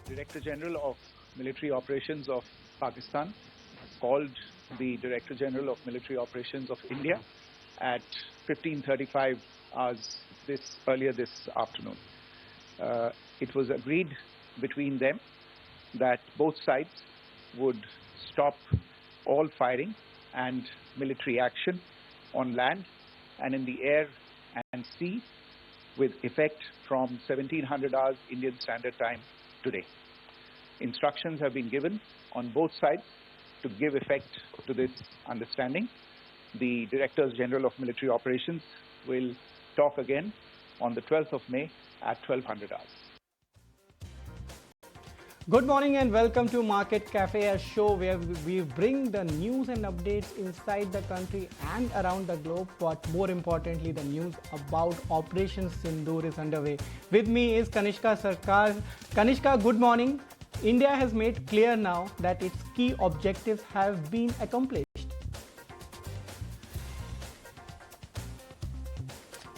Director General of Military Operations of Pakistan called the Director General of Military Operations of India at 15:35 hours earlier this afternoon. It was agreed between them that both sides would stop all firing and military action on land and in the air and sea with effect from 1700 hours Indian Standard Time today. Instructions have been given on both sides to give effect to this understanding. The Directors General of Military Operations will talk again on the 12th of May at 1200 hours. Good morning and welcome to Market Cafe, a show where we bring the news and updates inside the country and around the globe, but more importantly, the news about Operation Sindoor is underway. With me is Kanishka Sarkar. Kanishka, good morning. India has made clear now that its key objectives have been accomplished.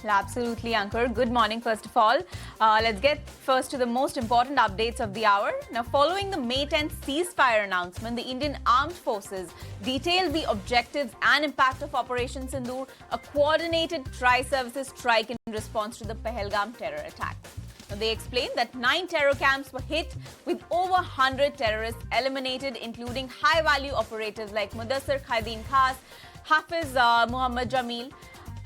Absolutely, Ankur. Good morning, first of all. Let's get first to the most important updates of the hour. Now, following the May 10th ceasefire announcement, the Indian Armed Forces detailed the objectives and impact of Operation Sindoor, a coordinated tri-services strike in response to the Pahalgam terror attack. Now, they explained that 9 terror camps were hit with over 100 terrorists eliminated, including high-value operatives like Mudassir Khaidin Khas, Hafiz Muhammad Jamil.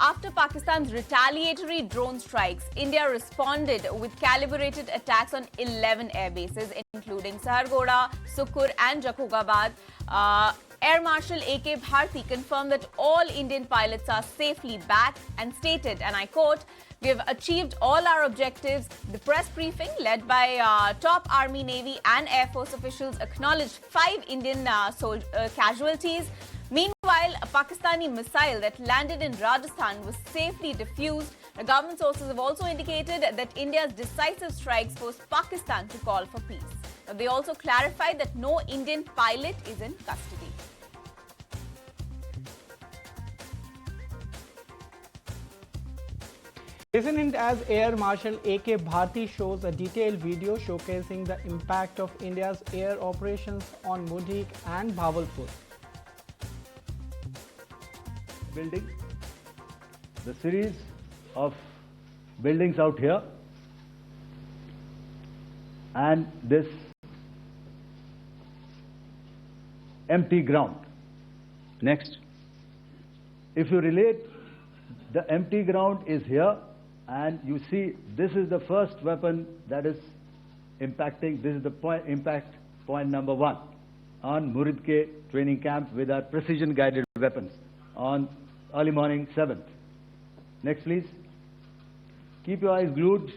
After Pakistan's retaliatory drone strikes, India responded with calibrated attacks on 11 air bases, including Sahargoda, Sukur and Jakogabad. Air Marshal A.K. Bharti confirmed that all Indian pilots are safely back and stated, and I quote, "We have achieved all our objectives." The press briefing led by top Army, Navy and Air Force officials acknowledged 5 Indian casualties. Meanwhile, a Pakistani missile that landed in Rajasthan was safely defused. The government sources have also indicated that India's decisive strikes forced Pakistan to call for peace. They also clarified that no Indian pilot is in custody. Listen in as Air Marshal A.K. Bharti shows a detailed video showcasing the impact of India's air operations on Mudhik and Bhavalpur. Building, the series of buildings out here and this empty ground. Next, if you relate, the empty ground is here and you see this is the first weapon that is impacting. This is the impact point number 1 on Muridke training camp with our precision guided weapons on early morning 7th. Next, please. Keep your eyes glued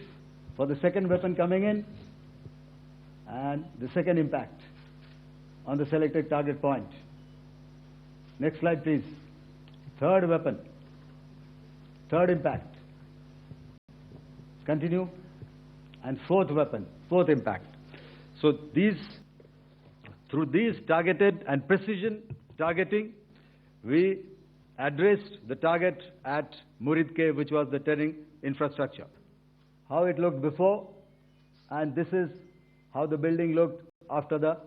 for the second weapon coming in and the second impact on the selected target point. Next slide, please. Third weapon, third impact. Continue. And fourth weapon, fourth impact. So through these targeted and precision targeting, we addressed the target at Muridke, which was the training infrastructure. How it looked before, and this is how the building looked after the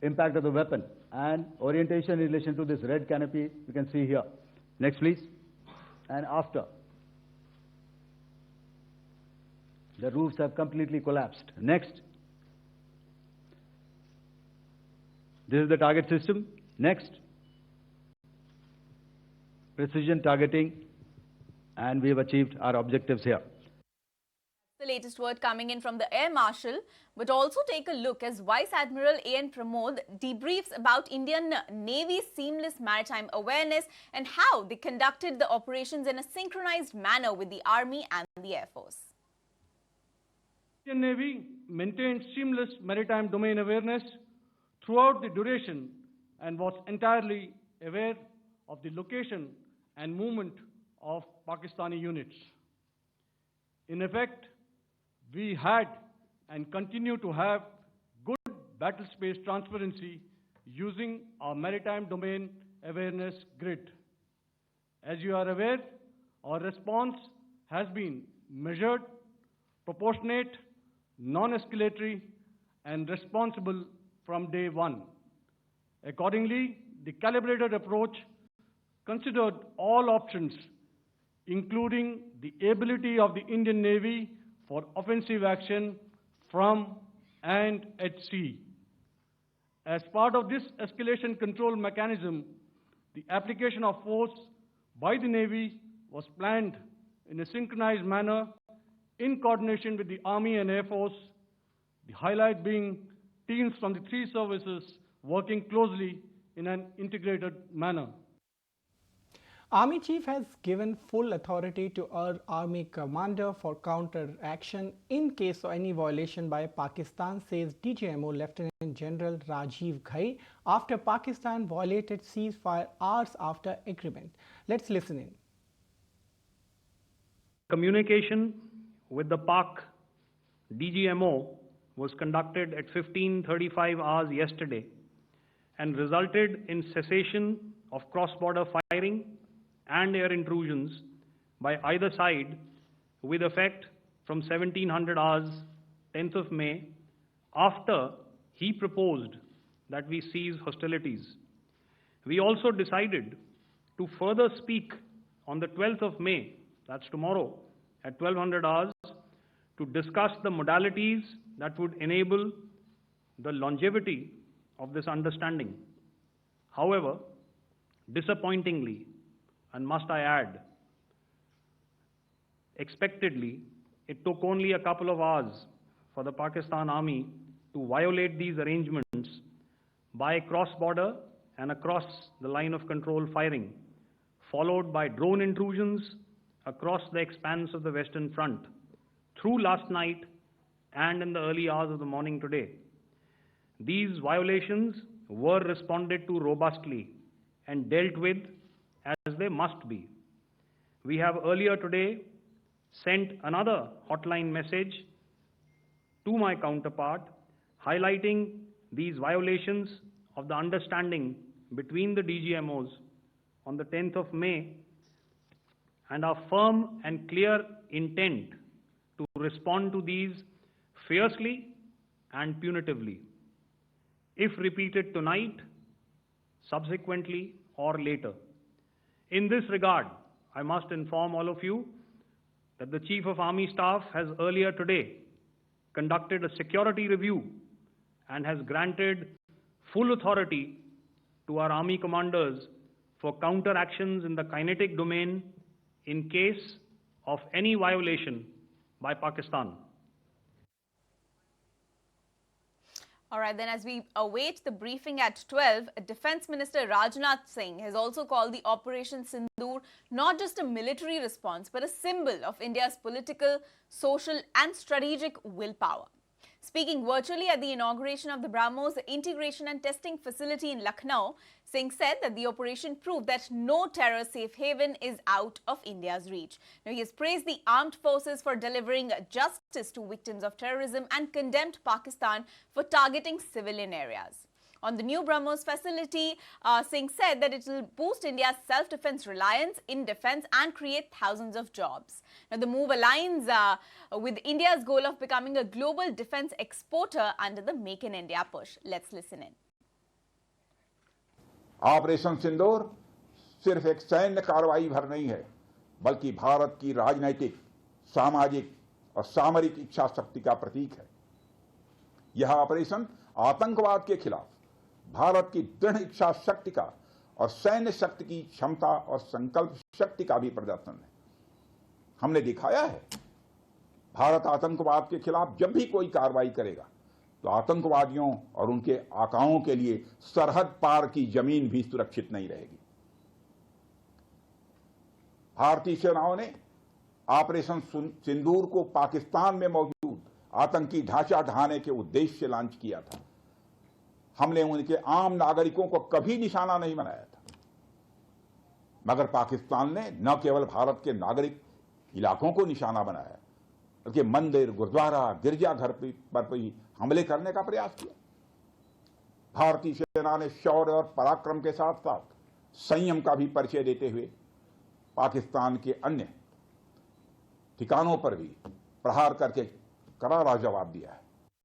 impact of the weapon. And orientation in relation to this red canopy, you can see here. Next, please. And after. The roofs have completely collapsed. Next. This is the target system. Next. Precision targeting, and we have achieved our objectives here. The latest word coming in from the Air Marshal, but also take a look as Vice Admiral A.N. Pramod debriefs about Indian Navy's seamless maritime awareness and how they conducted the operations in a synchronized manner with the Army and the Air Force. Indian Navy maintained seamless maritime domain awareness throughout the duration and was entirely aware of the location and movement of Pakistani units. In effect, we had and continue to have good battle space transparency using our maritime domain awareness grid. As you are aware, our response has been measured, proportionate, non-escalatory, and responsible from day one. Accordingly, the calibrated approach considered all options, including the ability of the Indian Navy for offensive action from and at sea. As part of this escalation control mechanism, the application of force by the Navy was planned in a synchronized manner in coordination with the Army and Air Force, the highlight being teams from the three services working closely in an integrated manner. Army Chief has given full authority to our Army Commander for counter-action in case of any violation by Pakistan, says DGMO Lieutenant General Rajiv Ghai, after Pakistan violated ceasefire hours after agreement. Let's listen in. Communication with the Pak DGMO was conducted at 15:35 hours yesterday and resulted in cessation of cross-border firing and air intrusions by either side with effect from 1700 hours 10th of May, after he proposed that we cease hostilities. We also decided to further speak on the 12th of May, that's tomorrow, at 1200 hours, to discuss the modalities that would enable the longevity of this understanding. However, disappointingly, and must I add, expectedly, it took only a couple of hours for the Pakistan Army to violate these arrangements by cross-border and across the line of control firing, followed by drone intrusions across the expanse of the Western Front through last night and in the early hours of the morning today. These violations were responded to robustly and dealt with as they must be. We have earlier today sent another hotline message to my counterpart highlighting these violations of the understanding between the DGMOs on the 10th of May and our firm and clear intent to respond to these fiercely and punitively, if repeated tonight, subsequently, or later. In this regard, I must inform all of you that the Chief of Army Staff has earlier today conducted a security review and has granted full authority to our Army commanders for counter-actions in the kinetic domain in case of any violation by Pakistan. All right, then as we await the briefing at 12, Defence Minister Rajnath Singh has also called the Operation Sindoor not just a military response, but a symbol of India's political, social and strategic willpower. Speaking virtually at the inauguration of the BrahMos Integration and Testing Facility in Lucknow, Singh said that the operation proved that no terror safe haven is out of India's reach. Now, he has praised the armed forces for delivering justice to victims of terrorism and condemned Pakistan for targeting civilian areas. On the new BrahMos facility, Singh said that it will boost India's self-defense reliance in defense and create thousands of jobs. Now, the move aligns with India's goal of becoming a global defense exporter under the Make in India push. Let's listen in. Operation Sindoor सिर्फ एक सैन्य कार्रवाई भर नहीं है, बल्कि भारत की राजनीतिक, सामाजिक और सामरिक इच्छा शक्ति का प्रतीक है। यह ऑपरेशन आतंकवाद के खिलाफ भारत की दृढ़ इच्छा शक्ति का और सैन्य शक्ति की क्षमता और संकल्प शक्ति का भी प्रदर्शन है। हमने दिखाया है, भारत आतंकवाद के खिलाफ जब भी कोई कार्रवाई करेगा तो आतंकवादियों और उनके आकाओं के लिए सरहद पार की जमीन भी सुरक्षित नहीं रहेगी। भारतीय सेनाओं ने ऑपरेशन सिंदूर को पाकिस्तान में मौजूद आतंकी ढांचा ढहाने के उद्देश्य से लॉन्च किया था। हमने उनके आम नागरिकों को कभी निशाना नहीं बनाया था, मगर पाकिस्तान ने न केवल भारत के नागरिक इलाकों को निशाना बनाया, बल्कि मंदिर, गुरुद्वारा, गिरजाघर पर भी हमले करने का प्रयास किया। भारतीय सेना ने शौर्य और पराक्रम के साथ साथ संयम का भी परिचय देते हुए पाकिस्तान के अन्य ठिकानों पर भी प्रहार करके करारा जवाब दिया है।